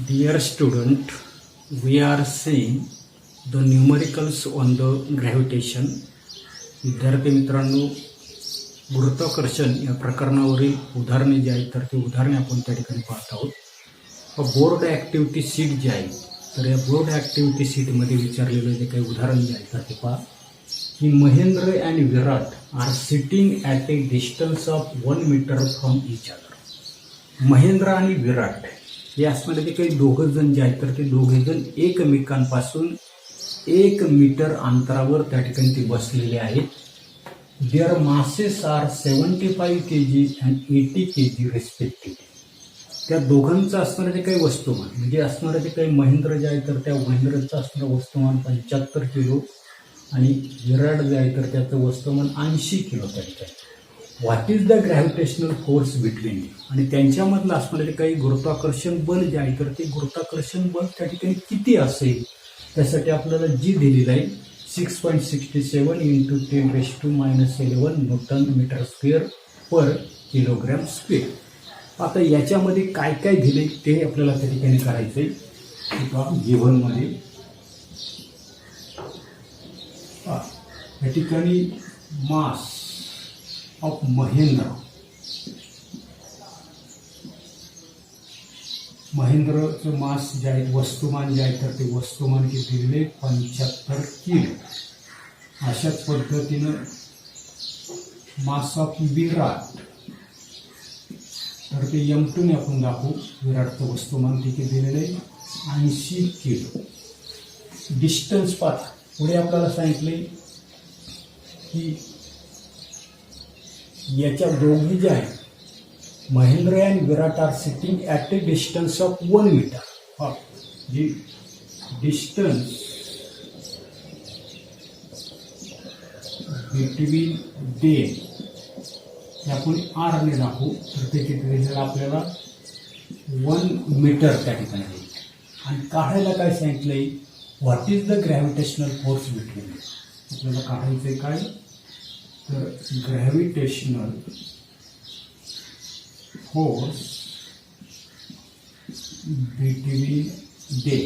Dear student, we are seeing the numericals on the gravitation. विद्यार्थी मित्रांनो, गुरुत्वाकर्षण या प्रकरणावरील उदाहरणे जी आहेत तर ती उदाहरणे आपण त्या ठिकाणी पाहत आहोत. बोर्ड ॲक्टिव्हिटी शीट जी आहे तर या बोर्ड ॲक्टिव्हिटी शीटमध्ये विचारलेलं जे काही उदाहरण जे आहे तर ते पहा की Mahendra and Virat are sitting at a distance of 1 metre from each other. Mahendra आणि विराट हे असणारे जे काही दोघं जण जे आहेत तर ते दोघे जण एकमेकांपासून 1 मीटर अंतरावर त्या ठिकाणी ते बसलेले आहेत. Their masses are 75 kg and 80 kg respectively. त्या दोघांचं असणारं जे काही वस्तुमान म्हणजे असणारं जे काही महेंद्र जे आहे तर त्या महेंद्रचं असणारं वस्तुमान 75 किलो आणि विराट जे आहे तर त्याचं वस्तुमान 80 किलो त्या ठिकाणी. What is the gravitational force between, आणि त्यांच्यामधलं असणारे जे काही गुरुत्वाकर्षण बल जे आहे तर ते गुरुत्वाकर्षण बल त्या ठिकाणी किती असेल त्यासाठी आपल्याला जी दिलेलं आहे 6.67 × 10⁻11 न्यूटन मीटर स्क्वेअर पर किलोग्रॅम स्क्वेअर. आता याच्यामध्ये काय काय दिले ते आपल्याला त्या ठिकाणी करायचंय. गिव्हनमध्ये या ठिकाणी मास ऑफ महेंद्रचं मास जे आहे वस्तुमान जे आहे तर ते वस्तुमान किती दिले 75 किलो. अशाच पद्धतीनं मास ऑफ विराट तर ते M2 ने आपण दाखवू. विराटचं वस्तुमान किती दिलेलं आहे 80 किलो. डिस्टन्स पाथ पुढे आपल्याला सांगितले की याच्या दोघी जे आहेत Mahendra and Virat are sitting at a distance of 1 metre. जी डिस्टन्स बिटवीन दे आपण आर ने दाखवू तर ते किती दिलेलं आपल्याला 1 मीटर त्या ठिकाणी येईल. आणि काढायला काय सांगितलंय what is the gravitational force between. आपल्याला काढायचंय काय तर ग्रॅव्हिटेशनल फोर्स बिटवीन दे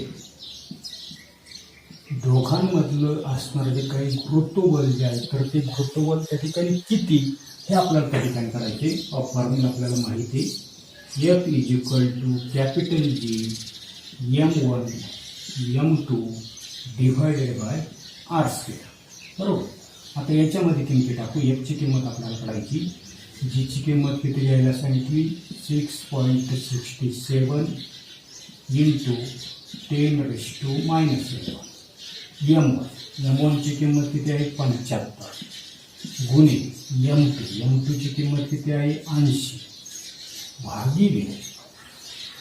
दोघांमधलं असणारं जे काही गुरुत्वबल जे आहे तर ते गुरुत्वबल त्या ठिकाणी किती हे आपल्याला त्या ठिकाणी करायचे. फॉर्म्युला आपल्याला माहिती F = capital G M1 M2 divided bye r². बरोबर. आता याच्यामध्ये किंमती टाकू. F ची किंमत आपल्याला काढायची. G ची किंमत किती यायला सांगितली 6.67 × 10⁻11. M1 ची किंमत किती आहे 75 गुणिले M2 ची किंमत किती आहे 80 भागिले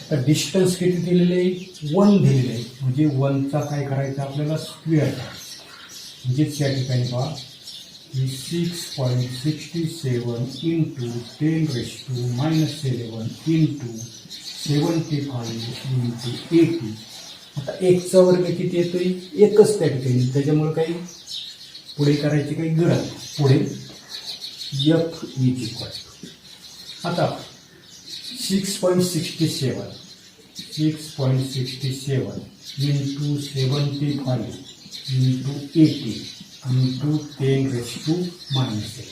आता डिस्टन्स किती दिलेले आहे 1 दिलेले आहे म्हणजे 1चा काय करायचं आपल्याला स्क्वेअर करायचं. म्हणजेच या ठिकाणी पहा 6.67 × 10⁻11 × 75 × 80. आता 1चा वर्ग किती येतोय 1च त्या ठिकाणी त्याच्यामुळे काही पुढे करायची काही गरज नाही. पुढे F आता 6.67 × 75 × 80 × 10⁻11.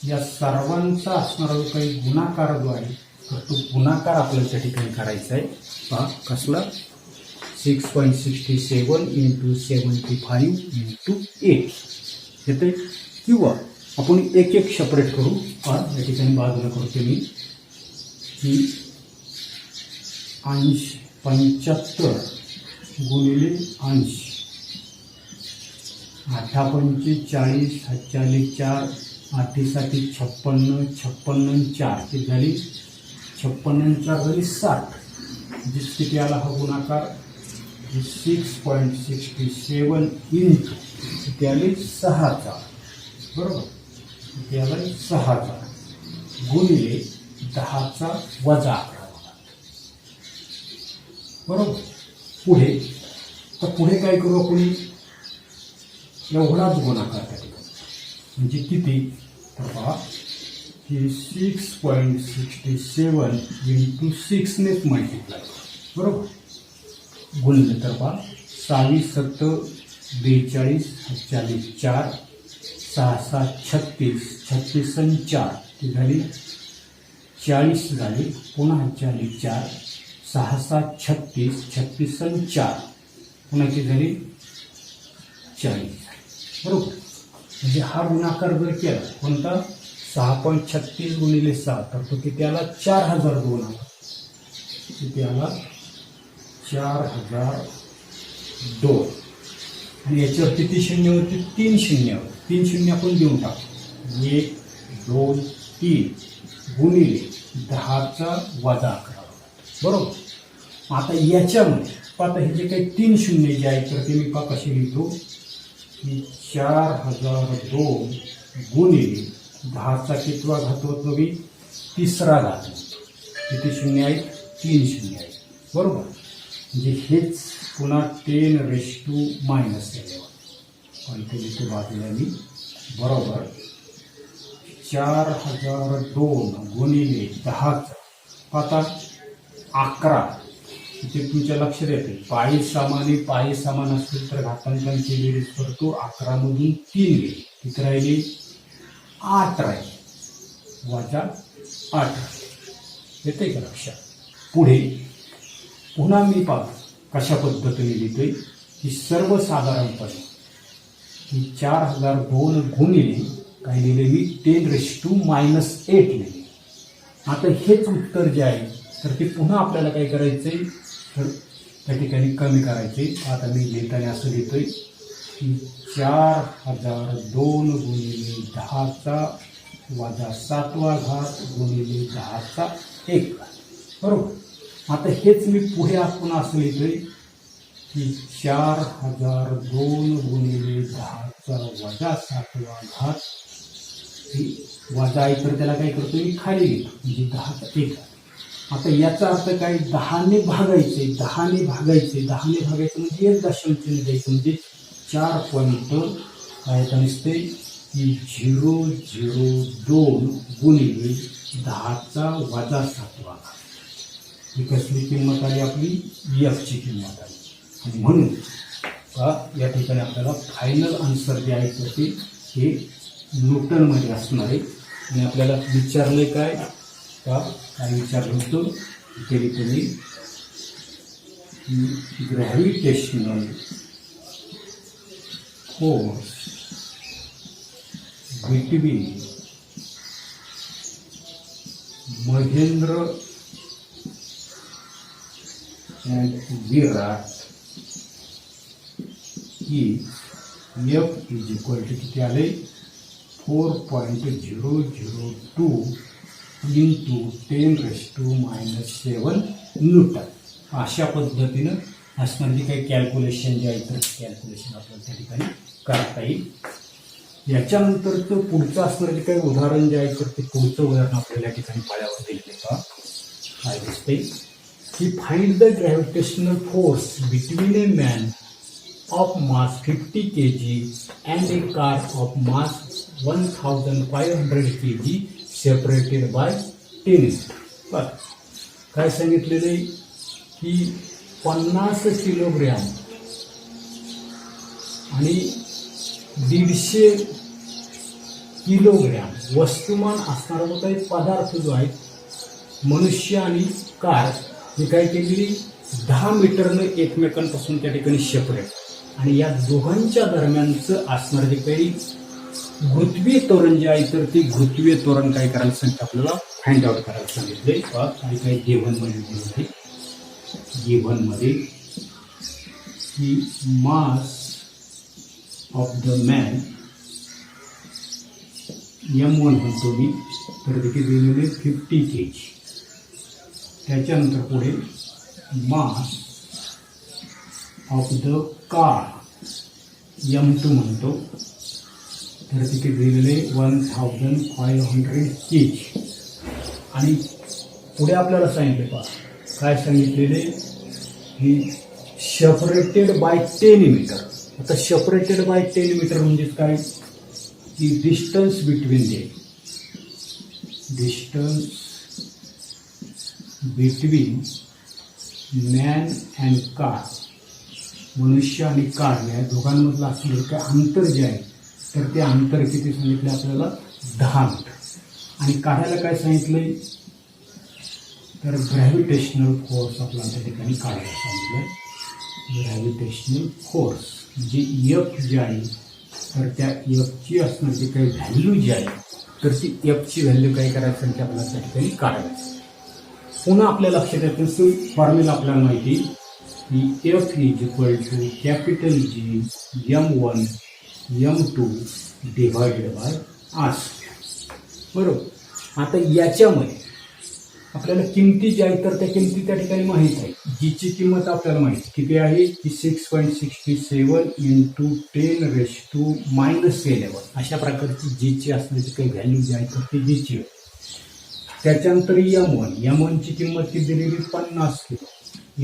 या सर्वांचा असणारा जो काही गुणाकार जो आहे तर तो गुणाकार आपल्याला त्या ठिकाणी करायचा आहे. पहा कसला 6.67 × 75 × 8 येते. किंवा आपण एक एक सेपरेट करू. या ठिकाणी बाजूला करतो मी की 75 गुणिले 80 8×5 40 4 8 56 56 4 ती झाली 56 4 झाली 60. जिस किती आला हा गुणाकार 6.67 × किती आली 6चा. बरोबर. किती आला 6चा गुणिले 10चा वजा 11. बरोबर. पुढे तर पुढे काय करू आपण एवढाच गुणाकार त्या ठिकाणी म्हणजे किती तर पहा की 6.67 × 6 नेच मल्टिप्लाय बरोबर, गुणले तर पहा 26 7 42 40 4 6 7 36 36 आणि 4 ती झाली 40 झाली, पुन्हा 40 4 6 7 36 36 आणि 4 पुन्हा ती झाली 40. बरोबर, म्हणजे हा गुणाकार जर केला कोणता 6.36 गुणिले 6 तर तो किती आला 4002 आला. किती आला 4002. आणि याच्यावर किती शून्य होती 3 शून्य होती. 3 शून्य आपण देऊन टाकू 1 2 3 गुणिले 10चा वजा 11. बरोबर, आता याच्यामध्ये आता हे जे काही 3 शून्य जे आहे तर ते मी पा कसे लिहितो की 4002 गुणिले 10चा कितवा घात होतो मी 3रा घात होतो. किती शून्य आहेत 3 शून्य आहेत. बरोबर, म्हणजे हेच पुन्हा 10⁻11 पण ते इथे बाजूला मी बरोबर 4002 गुणिले 10चा आता 11. इथे तुमच्या लक्षात येते पायी समान असतील तर घातांकांची बेरीज करतो. 11 मधून 3 गेली किती राहिली 8 राहिली वजा 8 येते का लक्षात. पुढे पुन्हा मी पाहतो कशा पद्धतीने लिहितोय की सर्वसाधारणपणे की 4002 गुणिले काय लिहिले मी 10⁻8 लिहिले. आता हेच उत्तर जे आहे तर ते पुन्हा आपल्याला काय करायचंय तर त्या ठिकाणी कमी करायचे. आता मी लिहिताना असं लिहितोय की 4002 गुणिले 10चा वजा 7वा घात गुणिले 10चा 1. बरोबर, आता हेच मी पुढे आपण असं लिहितोय की 4002 गुणिले 10चा वजा 7वा घात वजा आहे तर त्याला काय करतो मी खाली घेतो म्हणजे 10चा 1. आता याचा अर्थ काय 10ने भागायचे म्हणजे 1 दशांश द्यायचं म्हणजे 4 पॉईंट काय नसते की 002 गुणिले 10चा वजा 7वा घात. ही कसली किंमत आली आपली एफची किंमत आली. आणि म्हणून या ठिकाणी आपल्याला फायनल आन्सर जे आहे तर ते हे न्यूटनमध्ये असणार आहे. आणि आपल्याला विचारले काय विचारलं होतं ते तुम्ही gravitational force between Mahendra and Virat is F is equal to किती आले 4.002 into 10⁻⁻7 न्यूटन. अशा पद्धतीनं असणार जे काही कॅल्क्युलेशन जे आहे तर कॅल्क्युलेशन आपल्याला त्या ठिकाणी करता येईल. याच्यानंतरचं पुढचं असणारं जे काही उदाहरण जे आहे तर ते पुढचं उदाहरण आपल्याला या ठिकाणी पायावर दिलेलं आहे. काय दिसते की find the gravitational force between A man of mass 50 kg and a car of mass 1500 kg separated by 10 meters. काय सांगितलेले की 50 किलोग्रॅम आणि 150 किलोग्रॅम वस्तुमान असणारा जो काही पदार्थ जो आहे मनुष्य आणि कार ही काय केलेली 10 मीटरनं एकमेकांपासून त्या ठिकाणी सेपरेट आणि या दोघांच्या दरम्यानचं असणार जे काही घृतवीय त्वरण जे आहे तर ते घृतवीय त्वरण काय करायला सांगितलं आपल्याला फाइंड आउट करायला सांगितले. आणि काही गिव्हनमध्ये की mass of the man M1 म्हणतो मी तर तिथे दिलेले 50 kg. त्याच्यानंतर पुढे mass of the car M2 म्हणतो तर तिथे दिलेले 1500 kg. आणि पुढे आपल्याला सांगितले काय सांगितलेले की सेपरेटेड बाय 10 मीटर. आता सेपरेटेड बाय 10 मीटर म्हणजे काय की distance between man and car, मनुष्य आणि कार या दोघांमधलं असलेलं काय अंतर जे आहे तर ते अंतर किती सांगितलं आपल्याला 10 मीटर. आणि काढायला काय सांगितलंय तर ग्रॅव्हिटेशनल फोर्स आपल्याला त्या ठिकाणी काढायला सांगितलंय. ग्रॅव्हिटेशनल फोर्स म्हणजे एफ जी आहे तर त्या एफची असणारी काही व्हॅल्यू जी आहे तर ती एफची व्हॅल्यू काय करायचं की आपल्याला त्या ठिकाणी काढायचं. पुन्हा आपल्या लक्षात येतं फॉर्म्युला आपल्याला माहिती की F is equal to capital G M1 M2 divided by R. बरोबर. आता याच्यामध्ये आपल्याला किमती ज्या आहेत तर त्या किमती त्या ठिकाणी माहीत आहे. जीची किंमत आपल्याला माहिती किती आहे की 6.67 इंटू 10⁻⁻11 अशा प्रकारची जीची असण्याची काही व्हॅल्यू जी आहे तर ती जीची आहे. त्याच्यानंतर M1 ची किंमत किती दिलेली 50 किलो,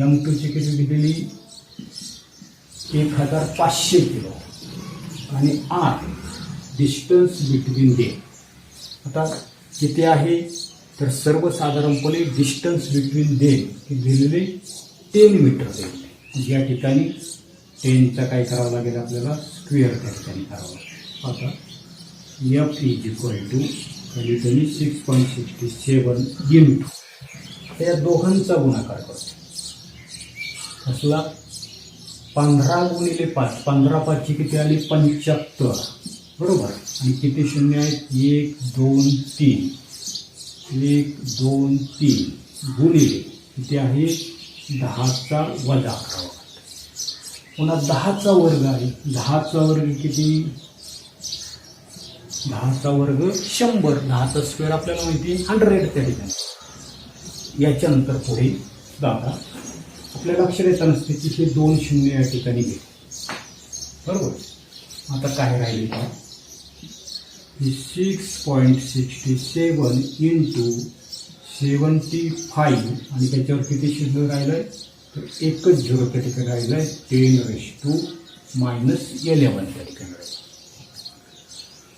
M2 ची किती दिलेली 1500 किलो आणि आर डिस्टन्स बिटवीन दे आता किती आहे तर सर्वसाधारणपणे डिस्टन्स बिटवीन देम दिलेले 10 मीटर दिलेले. या ठिकाणी 10चा काय करावं लागेल आपल्याला स्क्वेअर त्या ठिकाणी करावं लागेल. आता एफ इज इक्वल टू कधी 6.67 इंटू त्या दोघांचा गुणाकार करतो असला 15 गुणिले 5, 15 5 किती आली 75. बरोबर. आणि किती शून्य आहेत 1 2 3 1 2 3 गुणिले किती आहे 10चा वजा 11. पुन्हा 10चा वर्ग आहे. 10चा वर्ग किती 10चा वर्ग 100. 10चा स्क्वेअर आपल्याला माहिती आहे 100 त्या ठिकाणी. याच्यानंतर पुढे दादा आपल्या लक्षात येत नसते की हे 2 शून्य या ठिकाणी गेले. बरोबर. आता काय राहिले का 6.67 इंटू 75 आणि त्याच्यावर किती शिल्लक राहिलंय तर एकच झिरो त्या ठिकाणी राहिलंय 10⁻11 त्या ठिकाणी राहिलं.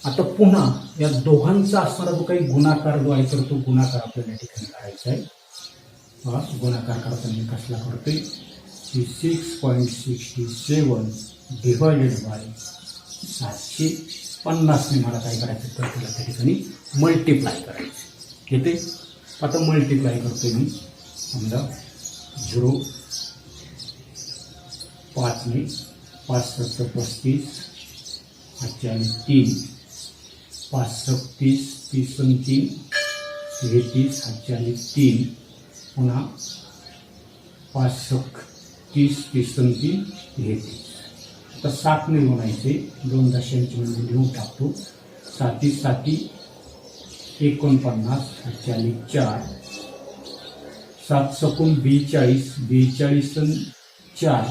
आता पुन्हा या दोघांचा असणारा जो काही गुणाकार जो आहे तर तो गुणाकार आपल्याला या ठिकाणी करायचा आहे. गुणाकार करताना कसला करतोय की 6.67 डिवायडेड बाय 750 मला काय करायचं तर त्याला त्या ठिकाणी मल्टिप्लाय करायचं येते. आता मल्टिप्लाय करतोय मी समजा 0.5 ने 5 7 35 8 आणि 3 5 30 30 आणि 3 33 8 आणि 3 पुन्हा 5 30 30 आणि 3 33. आता 7 ने म्हणायचे 2 दशांश म्हणजे लिहून टाकतो. 7 7 49 48 4 7 सकून 42 42 आणि 4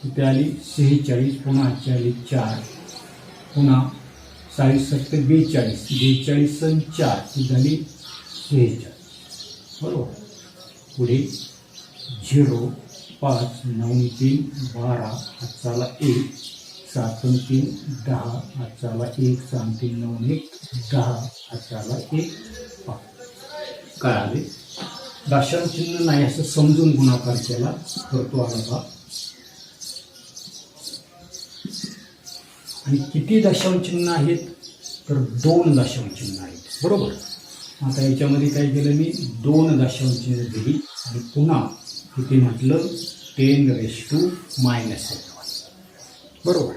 तिथे आली 46 पुन्हा 4 पुन्हा 40 7 42 42 आणि 4 ती झाली 46. बरोबर. पुढे 0 5 9 3 12 हाताला 1 7 3 10 हाताला 1 3 9 1 10 हाताला 1 5. काय आले दशांश चिन्ह नाही असं समजून गुणाकार केला तर तो आला का. आणि किती दशांश चिन्ह आहेत तर 2 दशांश चिन्ह आहेत. बरोबर. आता याच्यामध्ये काय केलं मी 2 दशांश चिन्ह दिली आणि पुन्हा किती म्हटलं 10⁻⁻1. बरोबर.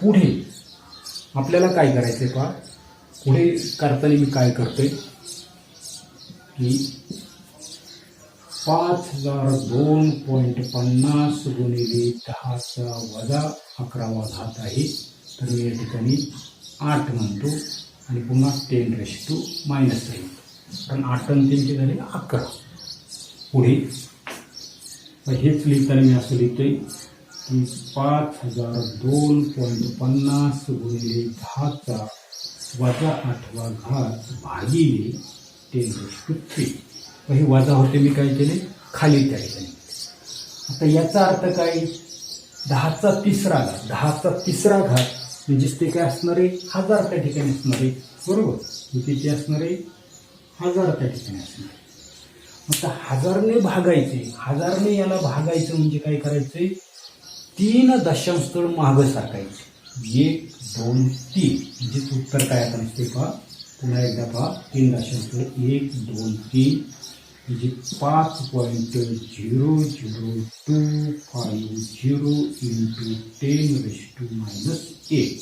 पुढे आपल्याला काय करायचंय पहा. पुढे करताना मी काय करतोय की 5002.50 गुणिले 10चा वजा 11वा घात आहे तर मी या ठिकाणी 8 म्हणतो आणि पुन्हा 10⁻⁻1 कारण 8 आणि 3 झाले 11. पुढे हेच लिहिताना मी असं लिहितोय की 5002.50 गुणिले 10चा वजा 8वा घात भागिले 10⁻3. हे वजा होते मी काय केले खाली त्या ठिकाणी. आता याचा अर्थ काय 10चा तिसरा घात 10चा तिसरा घात म्हणजेच ते काय असणार आहे 1000 त्या ठिकाणी असणार आहे. बरोबर. किती असणार आहे 1000 त्या ठिकाणी असणार आहे. आता 1000ने भागायचे, 1000ने याला भागायचं म्हणजे काय करायचंय, 3 दशांश स्थळ मागं सारखायचे, 1 2 3, म्हणजे उत्तर काय आता नसते पहा, पुन्हा एकदा पहा, 3 दशांश स्थळ 1 2 3 म्हणजे 5.0025 इंटू 10⁻⁻8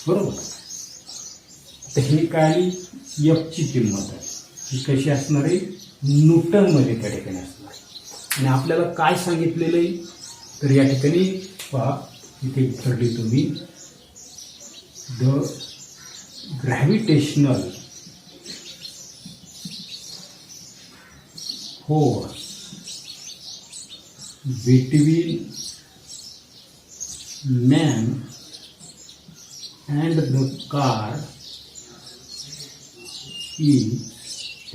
बरोबर. तर हे काय एफची किंमत आहे, ही कशी असणार आहे, न्यूटनमध्ये त्या ठिकाणी असणार आहे. आणि आपल्याला काय सांगितलेलं आहे, तर या ठिकाणी पहा, इथे उत्तर लिहितो मी, the gravitational force between man and the car is,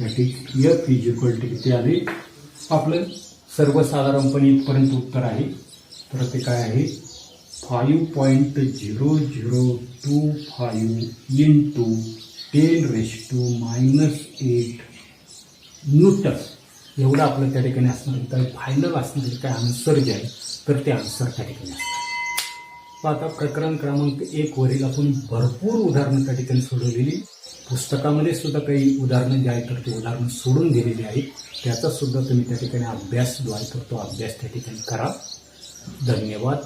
that is F is equal to किती आले, आपलं सर्वसाधारणपणे इथपर्यंत उत्तर आहे. तर ते काय आहे, 5.0025 इंटू 10⁻⁸ न्यूटन एवढं आपलं त्या ठिकाणी असणार. तर फायनल असणार काय आन्सर जे आहे, तर ते आन्सर त्या ठिकाणी असणार. आता प्रकरण क्रमांक 1 वरील आपण भरपूर उदाहरणं त्या ठिकाणी सोडवलेली, पुस्तकामध्ये सुद्धा काही उदाहरणं जे आहेत तर ते उदाहरणं सोडून दिलेली आहेत, त्याचा सुद्धा तुम्ही त्या ठिकाणी अभ्यास जो आहे तर तो अभ्यास त्या ठिकाणी करा. धन्यवाद.